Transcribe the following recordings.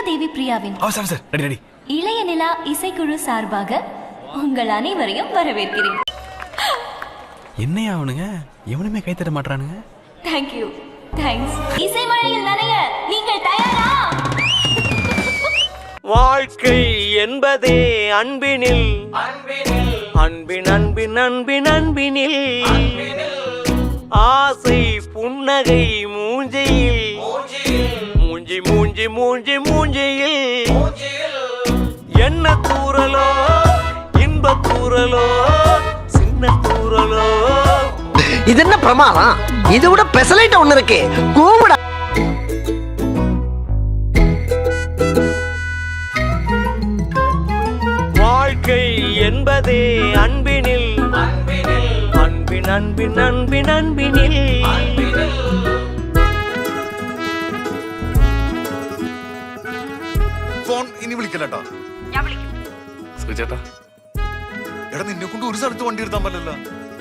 தேவி பிரியாவின் இளைய நிலா இசைக்குழு சார்பாக உங்கள் அனைவரையும் வரவேற்கிறேன். என்னையா அவனுங்க எவனுமே கை தட்ட மாட்டானுங்க. Thank you, thanks. இசை மழையில் நனைய நீங்கள் தயாரா? வாழ்க்கை என்பதே அன்பினில், அன்பின் அன்பின் அன்பின் அன்பினில், ஆசை புன்னகை மூஞ்சையில், மூஞ்சி மூஞ்சி மூஞ்சி மூஞ்சியில், என்ன தூரலோ இன்ப தூரலோ சின்ன தூரலோ. இது என்ன பிரமாதம்? இது விட பெசலைட் ஒண்ணு இருக்கு. கூவுடா. வாழ்க்கை என்பதே அன்பினில், அன்பின் அன்பின் அன்பின் அன்பினில். ഫോൺ ഇനി വിളിക്കലട്ടോ. സുചേട്ടാ എടാ നിന്നെ കൊണ്ട് ഒരു സ്ഥലത്ത് വണ്ടി എടുത്താൻ പറ്റില്ല.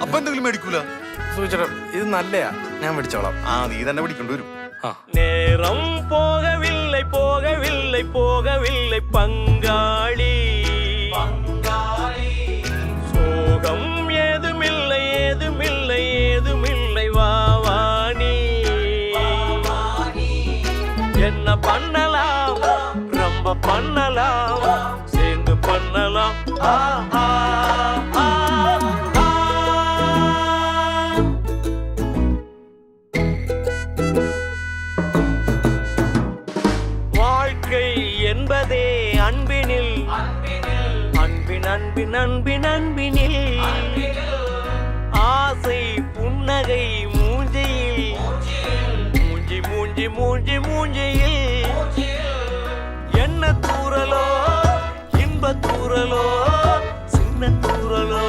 അപ്പൊ എന്തെങ്കിലും മേടിക്കൂല? സുചേട്ടാ ഇത് നല്ലയാ, ഞാൻ പിടിച്ചോളാം. നീ തന്നെ പിടിക്കേണ്ടി വരും. நேரம் போகவில்லை போகவில்லை போகவில்லை பங்காளி, சோகம் ஏதுமில்லை ஏதுமில்லை ஏதுமில்லை வாவானி. என்ன பண்ணலாம் ரொம்ப பண்ணலாம், சேர்ந்து பண்ணலாம். வாழ்க்கை என்பதே அன்பினில், அன்பின் அன்பின் அன்பின் அன்பினில், ஆசை புன்னகை மூஞ்சியில், மூஞ்சி மூஞ்சி மூஞ்சி மூஞ்சியில், என்ன தூரலோ இன்ப தூரலோ சின்ன தூரலோ.